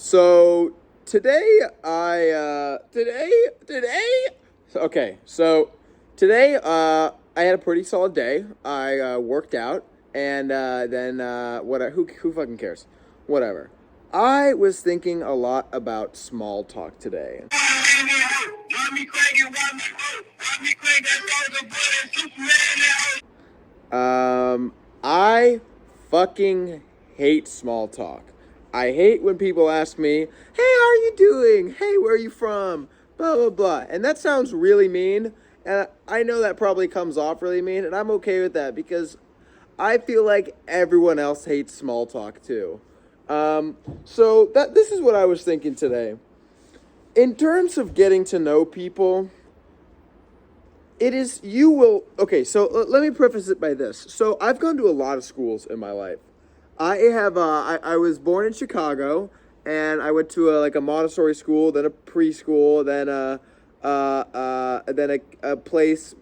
So today okay, so today I had a pretty solid day. I worked out and then what who fucking cares? Whatever. I was thinking a lot about small talk today. I fucking hate small talk. I hate when people ask me, "Hey, how are you doing? Hey, where are you from?" Blah blah blah. And that sounds really mean, and I know that probably comes off really mean, and I'm okay with that because I feel like everyone else hates small talk too. So that this is what I was thinking today. In terms of getting to know people, it is you will okay. So let me preface it by this. So I've gone to a lot of schools in my life. I was born in Chicago, and I went to like a Montessori school, then a preschool, then a place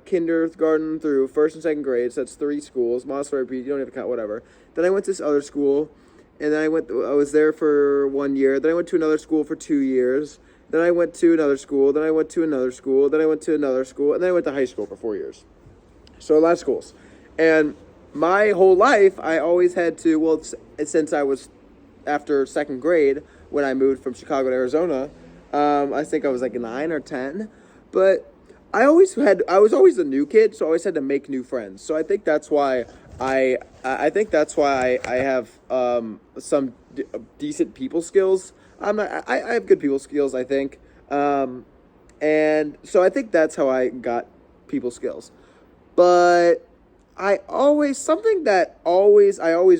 kindergarten through first and second grades. So that's three schools. Montessori pre, you don't have to count whatever. Then I went to this other school, and then I was there for 1 year. Then I went to another school for 2 years. Then I went to another school. Then I went to another school. Then I went to another school, and then I went to high school for 4 years. So a lot of schools, and my whole life, I always had to, well, since I was after second grade when I moved from Chicago to Arizona, I think I was like 9 or 10, but I was always a new kid, so I always had to make new friends. So I think that's why I have some decent people skills. I have good people skills, I think, and so I think that's how I got people skills. But I always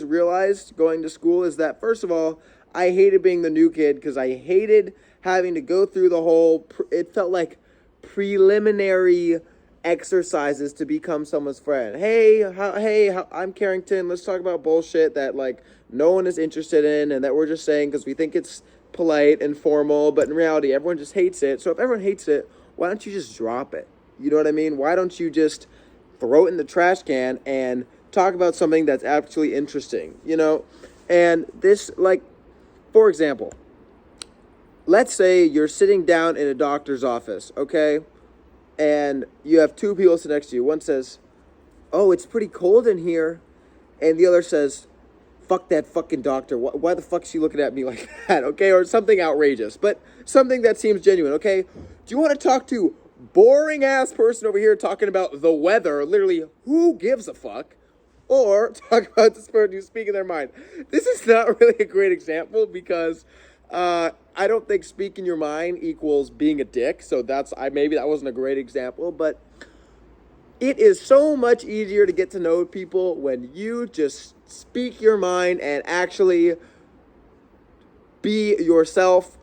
realized going to school is that, first of all, I hated being the new kid because I hated having to go through the whole, it felt like preliminary exercises to become someone's friend. I'm Carrington. Let's talk about bullshit that like no one is interested in and that we're just saying because we think it's polite and formal, but in reality, everyone just hates it. So if everyone hates it, why don't you just drop it? You know what I mean? Why don't you just throw it in the trash can and talk about something that's actually interesting, you know? And this, like, for example, let's say you're sitting down in a doctor's office, okay? And you have two people sitting next to you. One says, "Oh, it's pretty cold in here." And the other says, "Fuck that fucking doctor. Why the fuck is she looking at me like that?" Okay? Or something outrageous, but something that seems genuine, okay? Do you want to talk to boring ass person over here talking about the weather, literally who gives a fuck, or talk about this person who's speaking their mind? This is not really a great example because I don't think speaking your mind equals being a dick. So maybe that wasn't a great example, but it is so much easier to get to know people when you just speak your mind and actually be yourself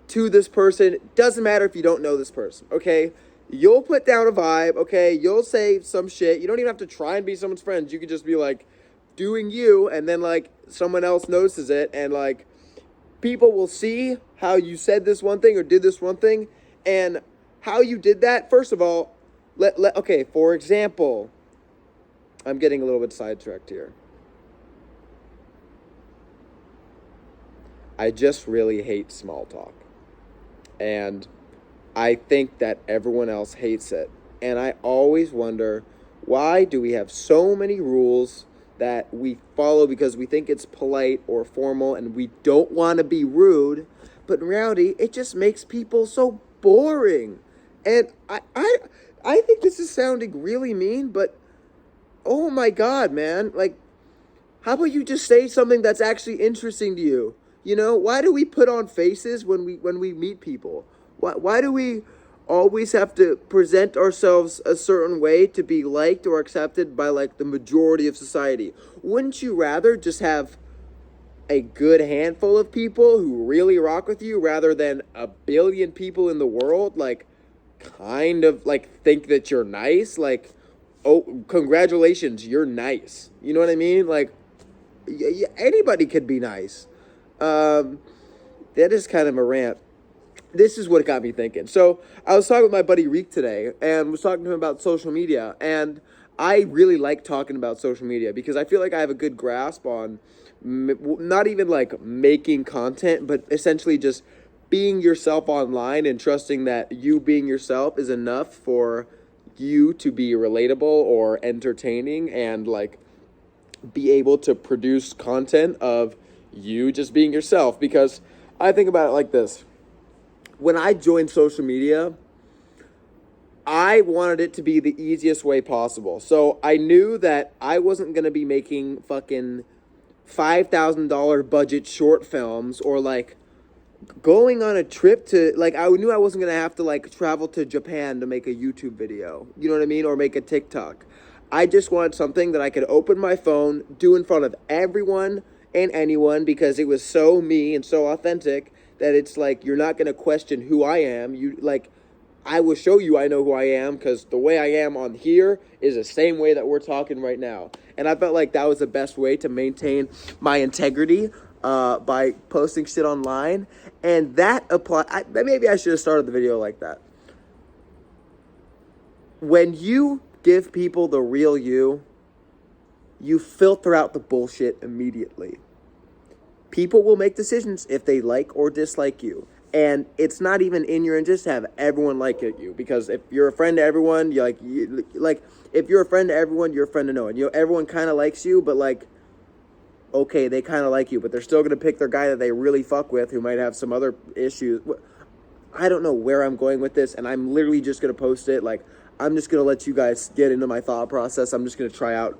to this person. Doesn't matter if you don't know this person, okay? You'll put down a vibe, okay? You'll say some shit. You don't even have to try and be someone's friend. You could just be like doing you, and then like someone else notices it, and like people will see how you said this one thing or did this one thing, and how you did that. First of all, okay, for example, I'm getting a little bit sidetracked here. I just really hate small talk. And I think that everyone else hates it. And I always wonder, why do we have so many rules that we follow because we think it's polite or formal and we don't want to be rude, but in reality, it just makes people so boring. And I think this is sounding really mean, but oh my God, man. Like, how about you just say something that's actually interesting to you? You know, why do we put on faces when we meet people? Why do we always have to present ourselves a certain way to be liked or accepted by like the majority of society? Wouldn't you rather just have a good handful of people who really rock with you rather than a billion people in the world like kind of like think that you're nice? Like, oh, congratulations, you're nice. You know what I mean? Like, anybody could be nice. That is kind of a rant. This is what got me thinking. So I was talking with my buddy Reek today and was talking to him about social media. And I really like talking about social media because I feel like I have a good grasp on not even like making content, but essentially just being yourself online and trusting that you being yourself is enough for you to be relatable or entertaining and like be able to produce content of you just being yourself. Because I think about it like this: when I joined social media, I wanted it to be the easiest way possible. So I knew that I wasn't going to be making fucking $5,000 budget short films or like going on a trip to, like, I knew I wasn't going to have to like travel to Japan to make a YouTube video. You know what I mean? Or make a TikTok. I just wanted something that I could open my phone, do in front of everyone and anyone, because it was so me and so authentic that it's like you're not going to question who I am. You like, I will show you I know who I am, because the way I am on here is the same way that we're talking right now. And I felt like that was the best way to maintain my integrity by posting shit online. And that maybe I should have started the video like that. When you give people the real you, you filter out the bullshit immediately. People will make decisions if they like or dislike you. And it's not even in your interest to have everyone like you, because if you're a friend to everyone, if you're a friend to everyone, you're a friend to no one. You know, everyone kind of likes you, but like, okay, they kind of like you, but they're still gonna pick their guy that they really fuck with, who might have some other issues. I don't know where I'm going with this, and I'm literally just gonna post it. Like, I'm just gonna let you guys get into my thought process. I'm just gonna try out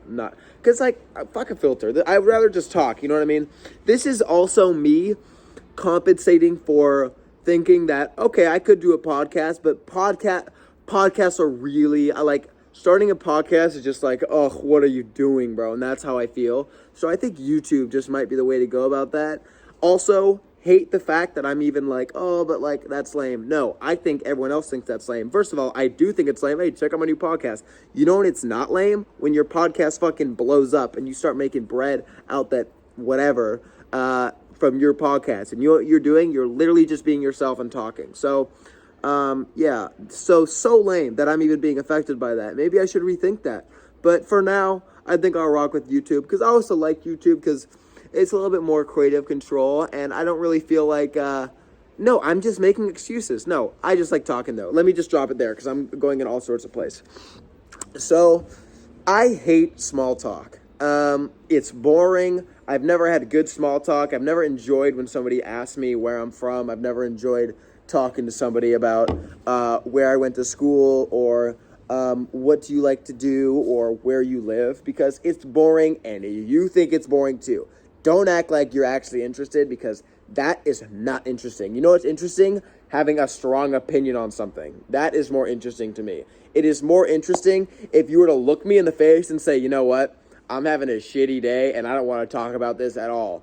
because like, fuck a filter. I'd rather just talk. You know what I mean? This is also me compensating for thinking that, okay, I could do a podcast, but podcasts are really, I like starting a podcast is just like, oh, what are you doing, bro? And that's how I feel. So I think YouTube just might be the way to go about that. Also, hate the fact that I'm even like, oh, but like, that's lame. No, I think everyone else thinks that's lame. First of all, I do think it's lame. Hey, check out my new podcast. You know when it's not lame? When your podcast fucking blows up and you start making bread out that whatever, from your podcast, and you know what you're doing? You're literally just being yourself and talking. So, yeah, so lame that I'm even being affected by that. Maybe I should rethink that. But for now, I think I'll rock with YouTube, because I also like YouTube because it's a little bit more creative control, and I don't really feel like, no, I'm just making excuses. No, I just like talking though. Let me just drop it there because I'm going in all sorts of places. So, I hate small talk. It's boring. I've never had good small talk. I've never enjoyed when somebody asks me where I'm from. I've never enjoyed talking to somebody about where I went to school, or what do you like to do, or where you live, because it's boring and you think it's boring too. Don't act like you're actually interested, because that is not interesting. You know what's interesting? Having a strong opinion on something. That is more interesting to me. It is more interesting if you were to look me in the face and say, you know what? I'm having a shitty day and I don't want to talk about this at all.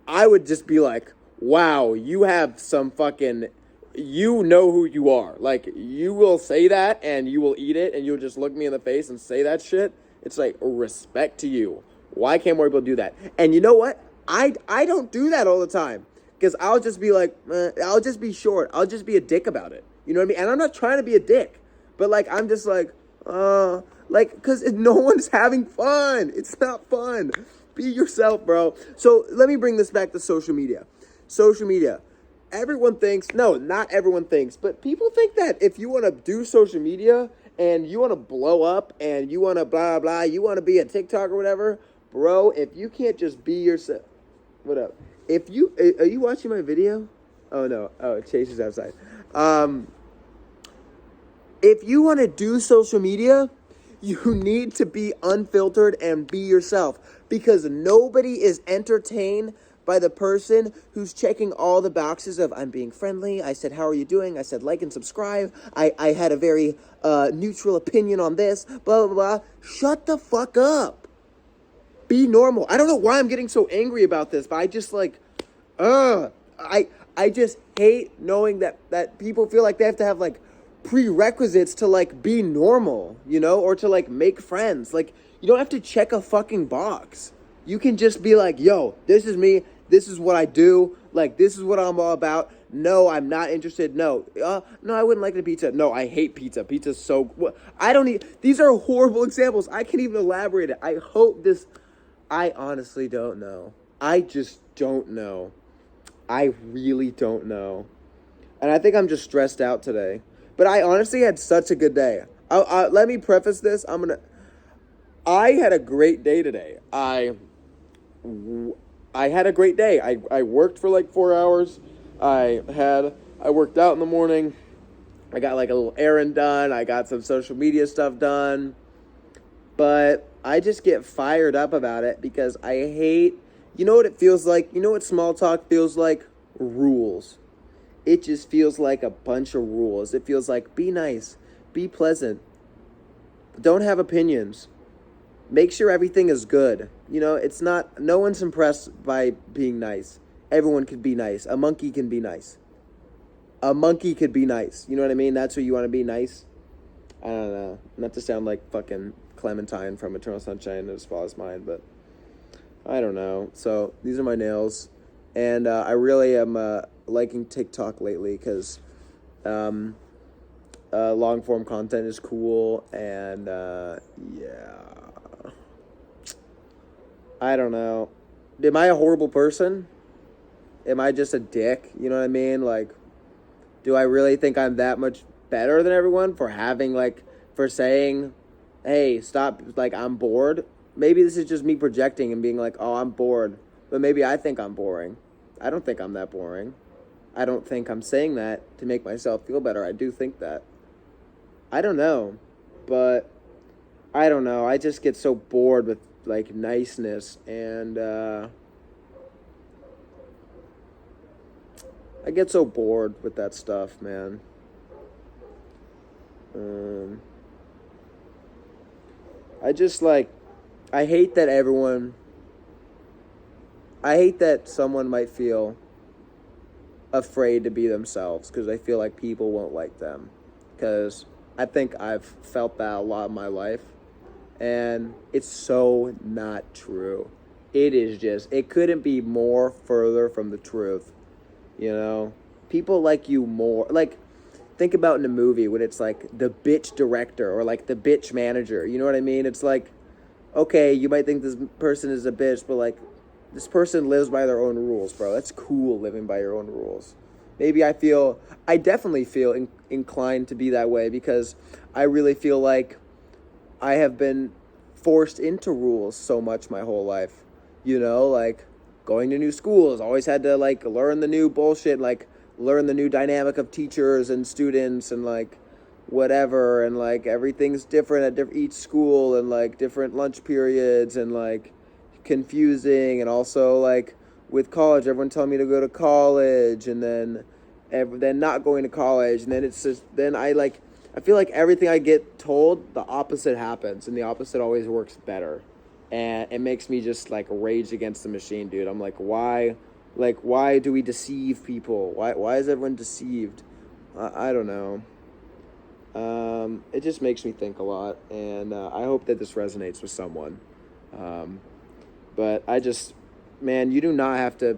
I would just be like, wow, you have some fucking, you know who you are. Like, you will say that and you will eat it, and you'll just look me in the face and say that shit. It's like, respect to you. Why can't more people do that? And you know what? I don't do that all the time, because I'll just be like, I'll just be short. I'll just be a dick about it. You know what I mean? And I'm not trying to be a dick, but like, I'm just like, because no one's having fun. It's not fun. Be yourself, bro. So let me bring this back to social media. Social media. Everyone thinks, no, not everyone thinks, but people think that if you want to do social media and you want to blow up and you want to blah, blah, you want to be a TikTok or whatever, bro, if you can't just be yourself. What up? Are you watching my video? Oh, no. Oh, Chase is outside. If you want to do social media, you need to be unfiltered and be yourself, because nobody is entertained by the person who's checking all the boxes of, I'm being friendly, I said, how are you doing? I said, like and subscribe. I had a very neutral opinion on this, blah, blah, blah. Shut the fuck up. Be normal. I don't know why I'm getting so angry about this, but I just like, I just hate knowing that people feel like they have to have like prerequisites to like be normal, you know, or to like make friends. Like, you don't have to check a fucking box. You can just be like, yo, this is me. This is what I do. Like, this is what I'm all about. No, I'm not interested. No, I wouldn't like the pizza. No, I hate pizza. Pizza's so, I don't need, these are horrible examples. I can't even elaborate it. I honestly don't know. I just don't know. I really don't know. And I think I'm just stressed out today. But I honestly had such a good day. Let me preface this. I had a great day today. I had a great day. I worked for like 4 hours. I worked out in the morning. I got like a little errand done. I got some social media stuff done. But I just get fired up about it because I hate, you know what it feels like? You know what small talk feels like? Rules. It just feels like a bunch of rules. It feels like be nice, be pleasant, don't have opinions, make sure everything is good. You know, it's not, no one's impressed by being nice. Everyone could be nice. A monkey can be nice. A monkey could be nice. You know what I mean? That's what you want to be, nice. I don't know. Not to sound like fucking Clementine from Eternal Sunshine of the Spotless Mind, but I don't know. So these are my nails. And I really am liking TikTok lately because long form content is cool. And yeah. I don't know. Am I a horrible person? Am I just a dick? You know what I mean? Like, do I really think I'm that much better than everyone for having, like, for saying, hey, stop, like, I'm bored? Maybe this is just me projecting and being like, oh, I'm bored. But maybe I think I'm boring. I don't think I'm that boring. I don't think I'm saying that to make myself feel better. I do think that. I don't know. But I don't know. I just get so bored with, like, niceness. And I get so bored with that stuff, man. I just, like, I hate that someone might feel afraid to be themselves because they feel like people won't like them. Because I think I've felt that a lot in my life. And it's so not true. It couldn't be more further from the truth. You know? People like you more. Like, think about in a movie when it's like the bitch director or like the bitch manager. You know what I mean? It's like, okay, you might think this person is a bitch, but like, this person lives by their own rules, bro. That's cool, living by your own rules. Maybe I definitely feel inclined to be that way because I really feel like I have been forced into rules so much my whole life. You know, like going to new schools, always had to like learn the new bullshit, like learn the new dynamic of teachers and students and like whatever, and like everything's different at each school and like different lunch periods and like confusing. And also like with college, everyone telling me to go to college and then not going to college, and then it's just I feel like everything I get told, the opposite happens, and the opposite always works better. And it makes me just, like, rage against the machine, dude. I'm like, why? Like, why do we deceive people? Why is everyone deceived? I don't know. It just makes me think a lot, and I hope that this resonates with someone. But I just, man, you don't have to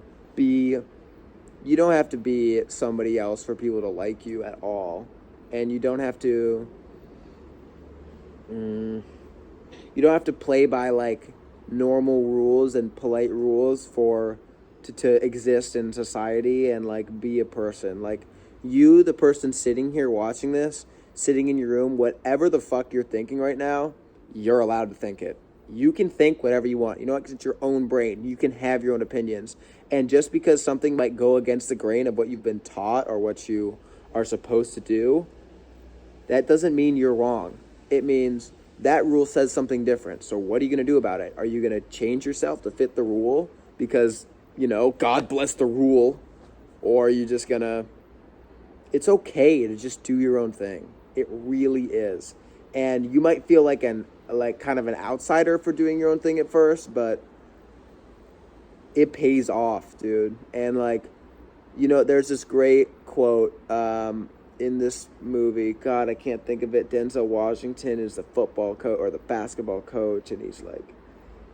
be somebody else for people to like you at all. And you don't have to play by like normal rules and polite rules to exist in society and like be a person. Like you, the person sitting here watching this, sitting in your room, whatever the fuck you're thinking right now, you're allowed to think it. You can think whatever you want. You know what? 'Cause it's your own brain. You can have your own opinions. And just because something might go against the grain of what you've been taught or what you are supposed to do, that doesn't mean you're wrong. It means that rule says something different. So what are you going to do about it? Are you going to change yourself to fit the rule because, you know, God bless the rule? Or are you just going to... It's okay to just do your own thing. It really is. And you might feel like kind of an outsider for doing your own thing at first, but it pays off, dude. And like, you know, there's this great quote in this movie. God, I can't think of it. Denzel Washington is the football coach or the basketball coach, and he's like,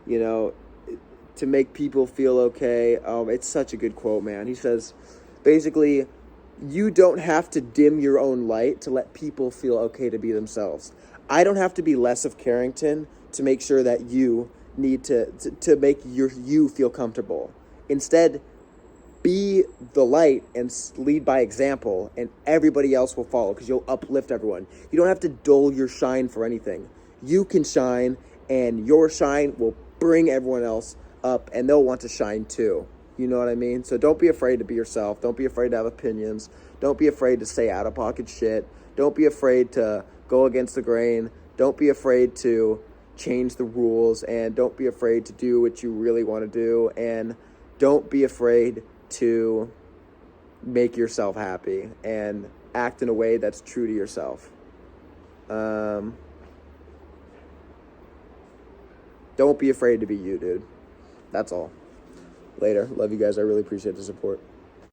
you know, to make people feel okay. It's such a good quote, man. He says, basically, you don't have to dim your own light to let people feel okay to be themselves. I don't have to be less of Carrington to make sure that you need to make you feel comfortable. Instead, be the light and lead by example, and everybody else will follow because you'll uplift everyone. You don't have to dull your shine for anything. You can shine, and your shine will bring everyone else up, and they'll want to shine too. You know what I mean? So don't be afraid to be yourself. Don't be afraid to have opinions. Don't be afraid to say out-of-pocket shit. Don't be afraid to go against the grain. Don't be afraid to change the rules, and don't be afraid to do what you really want to do, and don't be afraid to make yourself happy and act in a way that's true to yourself. Don't be afraid to be you, dude. That's all. Later. Love you guys. I really appreciate the support.